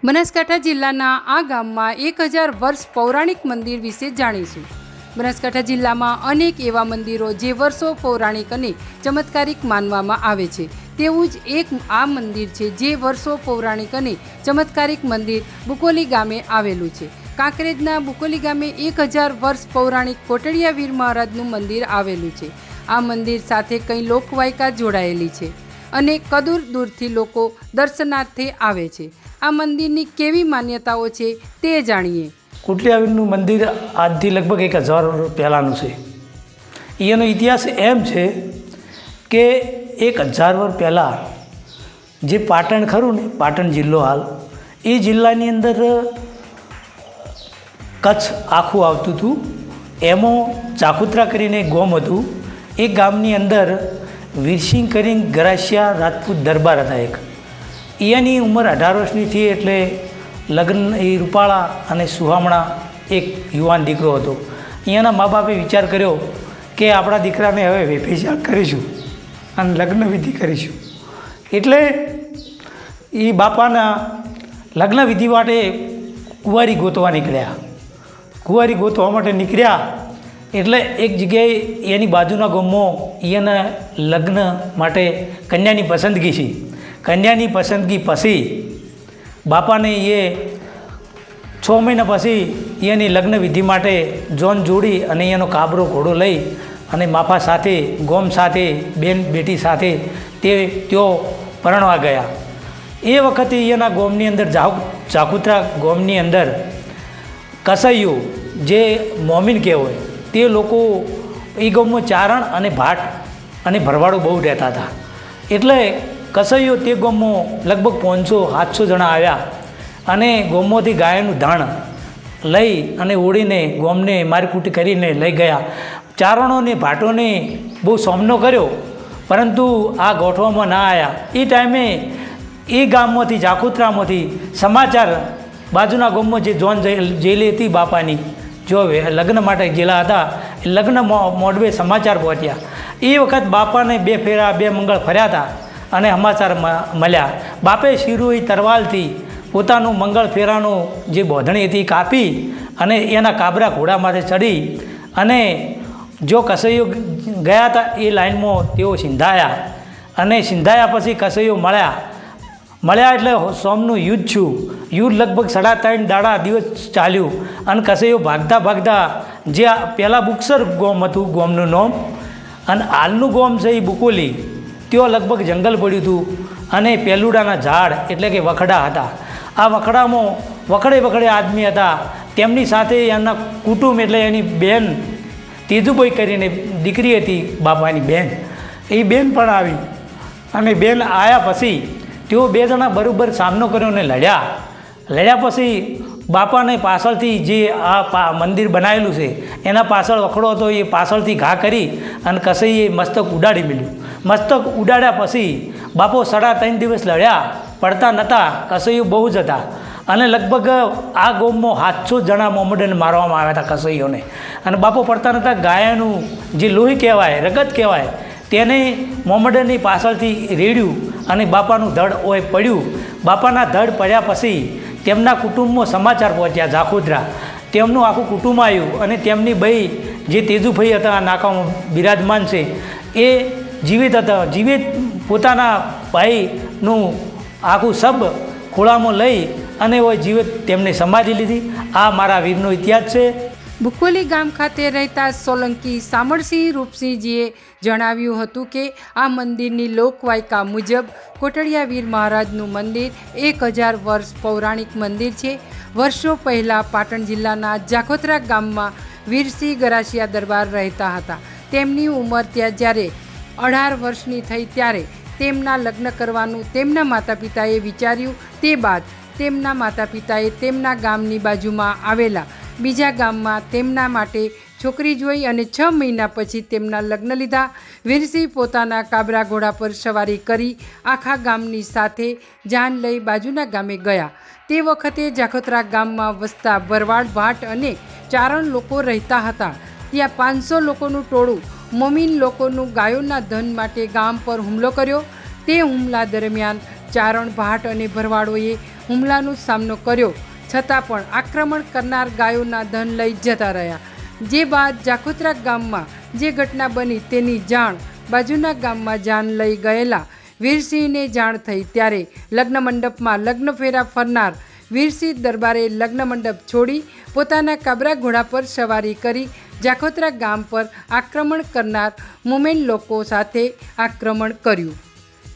બનાસકાંઠા જિલ્લાના આ ગામમાં 1000 વર્ષ પૌરાણિક મંદિર વિશે જાણીશું। બનાસકાંઠા જિલ્લામાં અનેક એવા મંદિરો જે વર્ષો પૌરાણિક અને ચમત્કારિક માનવામાં આવે છે, તેવું જ એક આ મંદિર છે જે વર્ષો પૌરાણિક અને ચમત્કારિક મંદિર બુકોલી ગામે આવેલું છે। કાંકરેજના બુકોલી ગામે 1000 વર્ષ પૌરાણિક કોટડિયા વીર મહારાજનું મંદિર આવેલું છે। આ મંદિર સાથે કંઈ લોકવાયકા જોડાયેલી છે અને કદૂર દૂરથી લોકો દર્શનાર્થે આવે છે। આ મંદિરની કેવી માન્યતાઓ છે તે જાણીએ। કોટડિયા વીરનું મંદિર આજથી લગભગ 1000 વર્ષ પહેલાંનું છે। એનો ઇતિહાસ એમ છે કે 1000 વર્ષ પહેલાં જે પાટણ ખરું ને, પાટણ જિલ્લો હાલ, એ જિલ્લાની અંદર કચ્છ આખું આવતું હતું। એમાં ચાકુત્રા કરીને ગામ હતું। એ ગામની અંદર વીરસિંહ કરીને ગરાસિયા રાજપૂત દરબાર હતા એક। એની ઉંમર 18 વર્ષની થઈ એટલે લગ્ન એ રૂપાળા અને સુહામણા એક યુવાન દીકરો હતો। અહીંયાના મા બાપે વિચાર કર્યો કે આપણા દીકરાને હવે વેફેશા કરીશું અને લગ્ન વિધિ કરીશું। એટલે એ બાપાના લગ્ન વિધિ માટે કુંવારી ગોતવા નીકળ્યા। કુંવારી ગોતવા માટે નીકળ્યા એટલે એક જગ્યાએ એની બાજુના ગામમાં એના લગ્ન માટે કન્યાની પસંદગી છે। કન્યાની પસંદગી પછી બાપાને એ 6 મહિના પછી એની લગ્ન વિધિ માટે જોન જોડી અને એનો કાબરો ઘોડો લઈ અને માફા સાથે ગોમ સાથે બેન બેટી સાથે તેઓ પરણવા ગયા। એ વખતે એના ગોમની અંદર ચાકુત્રા ગોમની અંદર કસાઈઓ જે મોમીન કહેવાય તે લોકો એ ગામમાં ચારણ અને ભાટ અને ભરવાડો બહુ રહેતા હતા। એટલે કસાઈઓ તે ગામમાં લગભગ 500-700 જણા આવ્યા અને ગામમાંથી ગાયનું ધાણ લઈ અને ઓળીને ગામને મારકૂટી કરીને લઈ ગયા। ચારણોને ભાટોને બહુ સામનો કર્યો, પરંતુ આ ગોઠવામાં ના આવ્યા। એ ટાઈમે એ ગામમાંથી ચાકુત્રામાંથી સમાચાર બાજુના ગામમાં જે જોન જેલી હતી બાપાની, જો લગ્ન માટે જેલા હતા, એ લગ્ન મોડવે સમાચાર પહોંચ્યા। એ વખત બાપાને 2 ફેરા 2 મંગળ ફર્યા હતા અને સમાચાર મળ્યા। બાપે શિરોઈ તરવાલથી પોતાનું મંગળ ફેરાનું જે બોધણી હતી કાપી અને એના કાબરા ઘોડામાંથી ચડી અને જો કસૈયો ગયા હતા એ લાઈનમાં તેઓ સિંધાયા અને સિંધાયા પછી કસૈયો મળ્યા એટલે સોમનું યુદ્ધ છું। યુદ્ધ લગભગ 3.5 દાડા દિવસ ચાલ્યું અને કસૈયો ભાગતા જે પહેલાં બુકસર ગામ હતું ગામનું નામ અને હાલનું ગામ છે એ બુકોલી, ત્યાં લગભગ જંગલ પડ્યું હતું અને પેલુડાના ઝાડ એટલે કે વખડા હતા। આ વખડામાં વખડે આદમી હતા। તેમની સાથે એમના કુટુંબ એટલે એની બેન તેજુભાઈ કરીને દીકરી હતી બાપાની બેન, એ બેન પણ આવી અને બેન આવ્યા પછી તેઓ 2 જણા બરાબર સામનો કર્યો અને લડ્યા પછી બાપાને પાછળથી જે આ મંદિર બનાવેલું છે એના પાછળ વખડો હતો, એ પાછળથી ઘા કરી અને કસઈએ મસ્તક ઉડાડી મળ્યું। મસ્તક ઉડાડ્યા પછી બાપો 3.5 દિવસ લડ્યા, પડતા નહોતા, કસૈયો બહુ જ હતા અને લગભગ આ ગામમાં 700 જણા મોમેડન મારવામાં આવ્યા હતા કસૈયોને અને બાપો પડતા નહોતા। ગાયનું જે લોહી કહેવાય, રગત કહેવાય, તેને મોમેડનની પાછળથી રેડ્યું અને બાપાનું ધડ ઓય પડ્યું। બાપાના ધડ પડ્યા પછી તેમના કુટુંબમાં સમાચાર પહોંચ્યા ચાકુત્રા। તેમનું આખું કુટુંબ આવ્યું અને તેમની બઈ જે તેજુભાઈ હતા આ નાકામાં બિરાજમાન છે, એ જીવિત હતા। જીવિત પોતાના ભાઈનું આખું સબ ખોળામાં લઈ અને જીવિત તેમને સમાધિ લીધી। આ મારા વીરનો ઇતિહાસ છે। બુકોલી ગામ ખાતે રહેતા સોલંકી સામળસિંહ રૂપસિંહજીએ જણાવ્યું હતું કે આ મંદિરની લોકવાયકા મુજબ કોટડિયા વીર મહારાજનું મંદિર 1000 વર્ષ પૌરાણિક મંદિર છે। વર્ષો પહેલાં પાટણ જિલ્લાના જાખોત્રા ગામમાં વીરસિંહ ગરાસિયા દરબાર રહેતા હતા। તેમની ઉંમર ત્યાં જ્યારે 18 વર્ષની થઈ ત્યારે તેમના લગ્ન કરવાનું તેમના માતા પિતાએ વિચાર્યું। તે બાદ તેમના માતા પિતાએ તેમના ગામની બાજુમાં આવેલા બીજા ગામમાં તેમના માટે છોકરી જોઈ અને 6 મહિના પછી તેમના લગ્ન લીધા। વીરસિંહ પોતાના કાબરા ઘોડા પર સવારી કરી આખા ગામની સાથે જાન લઈ બાજુના ગામે ગયા। તે વખતે જાખોત્રા ગામમાં વસતા ભરવાડ, ભાટ અને ચારણ લોકો રહેતા હતા। ત્યાં 500 લોકોનું ટોળું મોમીન લોકોનું ગાયોના ધન માટે ગામ પર હુમલો કર્યો। તે હુમલા દરમિયાન ચારણ, ભાટ અને ભરવાડોએ હુમલાનો સામનો કર્યો, છતાં પણ આક્રમણ કરનાર ગાયોના ધન લઈ જતા રહ્યા. જે બાદ જાખોત્રા ગામમાં જે ઘટના બની તેની જાણ બાજુના ગામમાં જાન લઈ ગયેલા વીરસિંહને જાણ થઈ, ત્યારે લગ્ન મંડપમાં લગ્ન ફેરા ફરનાર વીરસિંહ દરબારે લગ્ન મંડપ છોડી પોતાના કાબરા ઘોડા પર સવારી કરી જાખોત્રા ગામ પર આક્રમણ કરનાર મુમેન લોકો સાથે આક્રમણ કર્યું.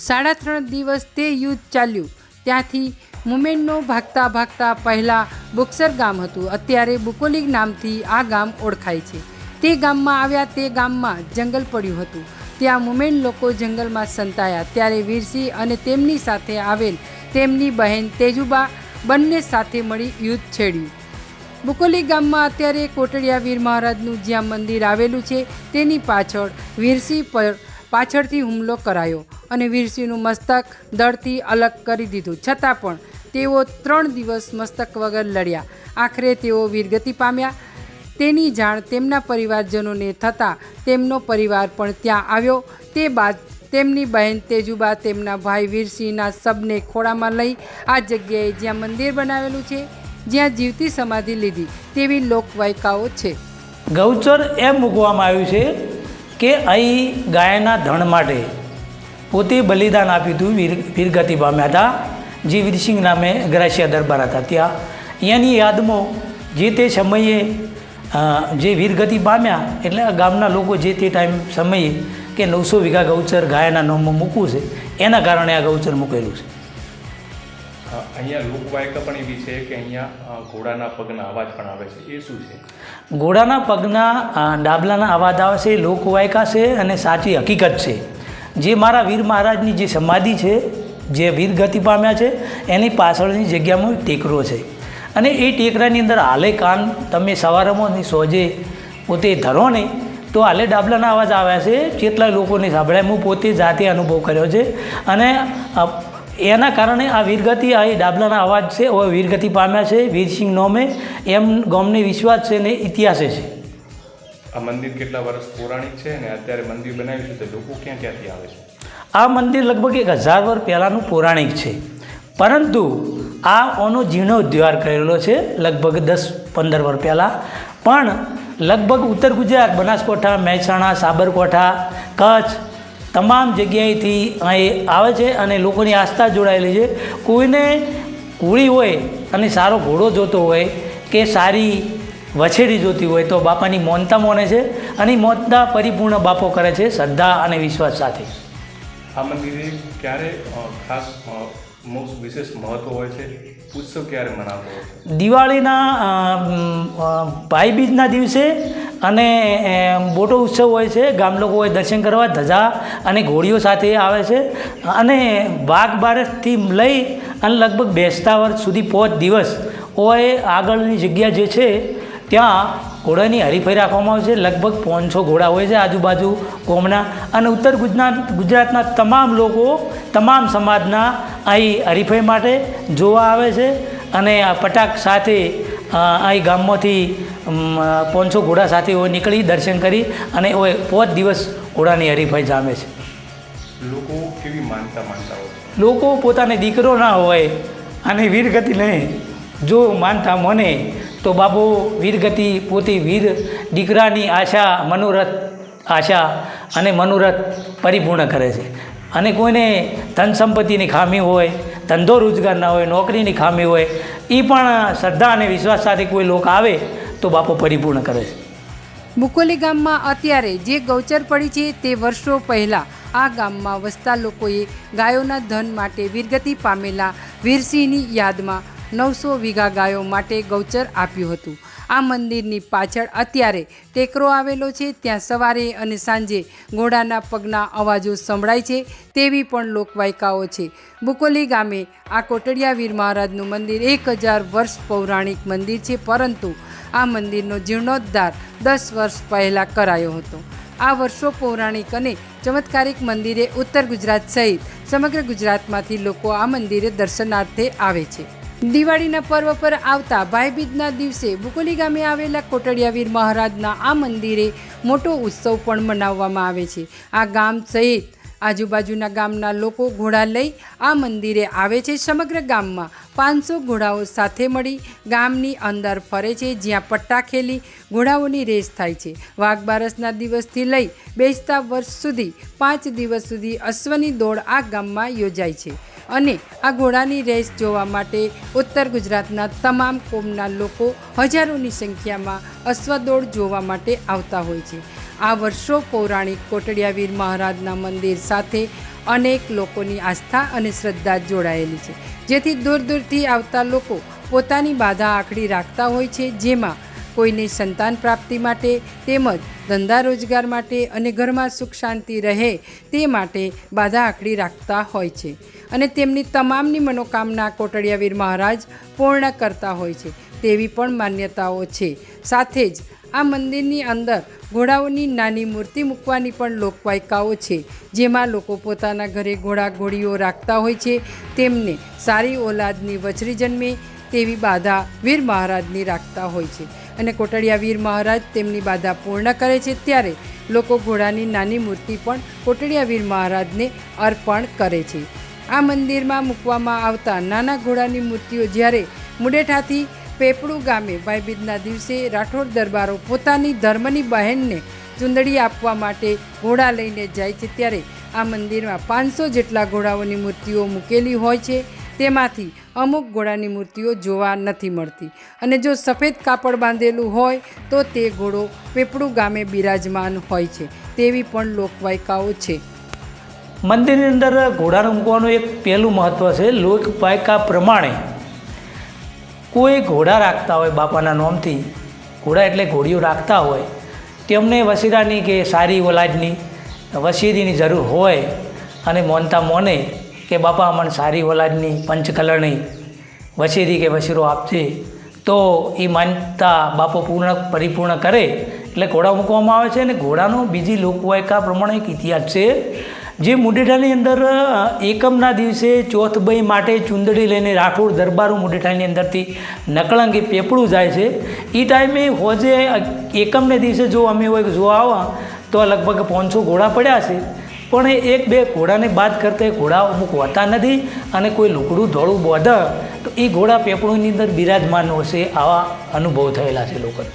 3.5 દિવસ તે યુદ્ધ ચાલ્યું. ત્યાંથી મુમેનનો ભાગતા ભાગતા પહેલાં બોક્સર ગામ હતું, અત્યારે બુકોલી નામથી આ ગામ ઓળખાય છે. તે ગામમાં આવ્યા તે ગામમાં જંગલ પડ્યું હતું. ત્યાં મુમેન લોકો જંગલમાં સંતાયા, ત્યારે વીરસિંહ અને તેમની સાથે આવેલ તેમની બહેન તેજુબા બંને સાથે મળી યુદ્ધ છેડ્યું. બુકોલી ગામમાં અત્યારે કોટડિયા વીર મહારાજનું જ્યાં મંદિર આવેલું છે તેની પાછળ વીરસિંહ પર પાછળથી હુમલો કરાયો અને વીરસિંહનું મસ્તક દળથી અલગ કરી દીધું. છતાં પણ તેઓ 3 દિવસ મસ્તક વગર લડ્યા. આખરે તેઓ વીરગતિ પામ્યા. તેની જાણ તેમના પરિવારજનોને થતાં તેમનો પરિવાર પણ ત્યાં આવ્યો. તે બાદ તેમની બહેન તેજુબા તેમના ભાઈ વીરસિંહના શબને ખોળામાં લઈ આ જગ્યાએ જ્યાં મંદિર બનાવેલું છે, જ્યાં જીવતી સમાધિ લીધી તેવી લોકવાયકાઓ છે. ગૌચર એમ મૂકવામાં આવ્યું છે કે અહીં ગાયના ધણ માટે પોતે બલિદાન આપ્યું હતું, વીરગતિ પામ્યા હતા, જે વીરસિંહ નામે ગરાસિયા દરબાર હતા. ત્યાં અહીંયાની યાદમાં જે તે સમયે જે વીરગતિ પામ્યા એટલે ગામના લોકો જે તે ટાઈમ સમયે કે 900 વીઘા ગૌચર ગાયના નામમાં મૂકવું છે, એના કારણે આ ગૌચર મૂકેલું છે. અહીંયા લોકવાયકા પણ એવી છે કે અહીંયા ઘોડાના પગના અવાજ પણ આવે છે, એ શું છે? ઘોડાના પગના ડાબલાના અવાજ આવે છે, લોકવાયકા છે અને સાચી હકીકત છે. જે મારા વીર મહારાજની જે સમાધિ છે, જે વીરગતિ પામ્યા છે, એની પાછળની જગ્યામાં ટેકરો છે અને એ ટેકરાની અંદર હાલે કાન તમે સવારમાં સોજે પોતે ધરો ને તો હાલે ડાબલાના અવાજ આવ્યા છે. કેટલા લોકોને સાંભળ્યા, હું પોતે જાતે અનુભવ કર્યો છે અને એના કારણે આ વીરગતિ આ ડાબલાના અવાજ છે હવે વીરગતિ પામ્યા છે વીરસિંહ નોમે, એમ ગામને વિશ્વાસ છે ને ઇતિહાસે છે. આ મંદિર કેટલા વર્ષ પૌરાણિક છે અને અત્યારે મંદિર બનાવ્યું છે તો લોકો ક્યાંથી આવે છે? આ મંદિર લગભગ 1000 વર્ષ પહેલાંનું પૌરાણિક છે, પરંતુ આ ઓનો જીર્ણોદ્ધાર કરેલો છે લગભગ 10-15 વર્ષ પહેલાં. પણ લગભગ ઉત્તર ગુજરાત, બનાસકાંઠા, મહેસાણા, સાબરકાંઠા, કચ્છ તમામ જગ્યાએથી અહીં આવે છે અને લોકોની આસ્થા જોડાયેલી છે. કોઈને હોળી હોય અને સારો ઘોડો જોતો હોય કે સારી વછેરી જોતી હોય તો બાપાની મોનતા માને છે અને મોનતા પરિપૂર્ણ બાપો કરે છે શ્રદ્ધા અને વિશ્વાસ સાથે. આ મંદિરે ક્યારે ખાસ વિશેષ મહત્વ હોય છે? ઉત્સવ ક્યારે મનાવતો હોય છે? દિવાળીના ભાઈબીજના દિવસે અને મોટો ઉત્સવ હોય છે. ગામ લોકો હોય દર્શન કરવા ધજા અને ઘોડીઓ સાથે આવે છે અને વાઘ બારસથી લઈ અને લગભગ બેસતા વર્ષ સુધી 5 દિવસ હોય આગળની જગ્યા જે છે ત્યાં ઘોડાની હરીફાઈ રાખવામાં આવે છે. લગભગ 500 ઘોડા હોય છે આજુબાજુ ગામના અને ઉત્તર ગુજરાતના તમામ લોકો તમામ સમાજના અહીં હરીફાઈ માટે જોવા આવે છે અને આ પટાક સાથે અહીં ગામમાંથી 500 ઘોડા સાથે નીકળી દર્શન કરી અને 5 દિવસ ઘોડાની હરીફાઈ જામે છે. લોકો કેવી માનતા હોય? લોકો પોતાને દીકરો ના હોય અને વીરગતિ નહીં જો માનતા મને તો બાપુ વીરગતિ પોતે વીર દીકરાની આશા અને મનોરથ પરિપૂર્ણ કરે છે. અને કોઈને ધન સંપત્તિની ખામી હોય, ધંધો રોજગાર ના હોય, નોકરીની ખામી હોય, એ પણ શ્રદ્ધા અને વિશ્વાસ સાથે કોઈ લોક આવે તો બાપો પરિપૂર્ણ કરે છે. બુકોલી ગામમાં અત્યારે જે ગૌચર પડી છે તે વર્ષો પહેલાં આ ગામમાં વસતા લોકોએ ગાયોના ધન માટે વીરગતિ પામેલા વીરસિંહની યાદમાં 900 વીઘા ગાયો માટે ગૌચર આપ્યું હતું. આ મંદિરની પાછળ અત્યારે ટેકરો આવેલો છે, ત્યાં સવારે અને સાંજે ઘોડાના પગના અવાજો સંભળાય છે તેવી પણ લોકવાયકાઓ છે. બુકોલી ગામે આ કોટડિયા વીર મહારાજનું મંદિર 1000 વર્ષ પૌરાણિક મંદિર છે, પરંતુ આ મંદિરનો જીર્ણોદ્ધાર 10 વર્ષ પહેલાં કરાયો હતો. આ વર્ષો પૌરાણિક અને ચમત્કારિક મંદિરે ઉત્તર ગુજરાત સહિત સમગ્ર ગુજરાતમાંથી લોકો આ મંદિરે દર્શનાર્થે આવે છે. દિવાળીના પર્વ પર આવતા ભાઈબીજના દિવસે બુકોલી ગામે આવેલા કોટડિયા વીર મહારાજના આ મંદિરે મોટો ઉત્સવ પણ મનાવવામાં આવે છે. આ ગામ સહિત આજુબાજુના ગામના લોકો ઘોડા લઈ આ મંદિરે આવે છે. સમગ્ર ગામમાં 500 ઘોડાઓ સાથે મળી ગામની અંદર ફરે છે, જ્યાં પટ્ટા ખેલી ઘોડાઓની રેસ થાય છે. વાઘ બારસના દિવસથી લઈ બેસતા વર્ષ સુધી 5 દિવસ સુધી અશ્વની દોડ આ ગામમાં યોજાય છે. અને આ ઘોડાની રેસ જોવા માટે ઉત્તર ગુજરાતના તમામ કોમના લોકો હજારોની સંખ્યામાં અશ્વદોડ જોવા માટે આવતા હોય છે. આ વર્ષો પૌરાણિક કોટડિયાવીર મહારાજના મંદિર સાથે અનેક લોકોની આસ્થા અને શ્રદ્ધા જોડાયેલી છે, જેથી દૂર દૂરથી આવતા લોકો પોતાની બાધા આખડી રાખતા હોય છે, જેમાં કોઈને સંતાન પ્રાપ્તિ માટે તેમજ ધંધા રોજગાર માટે અને ઘરમાં સુખ શાંતિ રહે તે માટે બાધા આખડી રાખતા હોય છે. અને તેમની તમામની મનોકામના કોટડિયાવીર મહારાજ પૂર્ણ કરતા હોય છે તેવી પણ માન્યતાઓ છે. સાથે જ આ મંદિરની અંદર ઘોડાઓની નાની મૂર્તિ મૂકવાની પણ લોકવાયકાઓ છે, જેમાં લોકો પોતાના ઘરે ઘોડા ઘોડીઓ રાખતા હોય છે. તેમને સારી ઓલાદની વછરી જન્મે તેવી બાધા વીર મહારાજની રાખતા હોય છે અને કોટડિયાવીર મહારાજ તેમની બાધા પૂર્ણ કરે છે ત્યારે લોકો ઘોડાની નાની મૂર્તિ પણ કોટડિયાવીર મહારાજને અર્પણ કરે છે. આ મંદિરમાં મૂકવામાં આવતા નાના ઘોડાની મૂર્તિઓ જ્યારે મુડેઠાથી પેપડું ગામે ભાઈબીજના દિવસે રાઠોડ દરબારો પોતાની ધર્મની બહેનને ચૂંદડી આપવા માટે ઘોડા લઈને જાય છે, ત્યારે આ મંદિરમાં 500 જેટલા ઘોડાઓની મૂર્તિઓ મૂકેલી હોય છે. તેમાંથી અમુક ઘોડાની મૂર્તિઓ જોવા નથી મળતી અને જો સફેદ કાપડ બાંધેલું હોય તો તે ઘોડો પેપડું ગામે બિરાજમાન હોય છે તેવી પણ લોકવાયકાઓ છે. મંદિરની અંદર ઘોડાને મૂકવાનું એક પહેલું મહત્ત્વ છે. લોકવાયકા પ્રમાણે કોઈ ઘોડા રાખતા હોય બાપાના નામથી, ઘોડા એટલે ઘોડીઓ રાખતા હોય, તેમને વસીરાની કે સારી ઓલાદની વસીરીની જરૂર હોય અને મોનતા મોને કે બાપા અમને સારી ઓલાદની પંચકલરની વસીરી કે વસીરો આપશે તો એ માનતા બાપો પરિપૂર્ણ કરે એટલે ઘોડા મૂકવામાં આવે છે. અને ઘોડાનો બીજી લોકવાયકા પ્રમાણે એક ઇતિહાસ છે, જે મુડેઠાની અંદર એકમના દિવસે ચોથબઈ માટે ચૂંદડી લઈને રાઠોડ દરબારો મુડેઠાની અંદરથી નકળંગી પેપડું જાય છે. એ ટાઈમે હોજે એકમને દિવસે જો અમે હોય જોવા આવા તો લગભગ 500 ઘોડા પડ્યા છે, પણ એક બે ઘોડાને બાદ કરતા એ ઘોડા અમુક હોતા નથી અને કોઈ લુકડું ધોળું બોધે તો એ ઘોડા પેપડુંની અંદર બિરાજમાન હશે, આવા અનુભવ થયેલા છે લોકોને.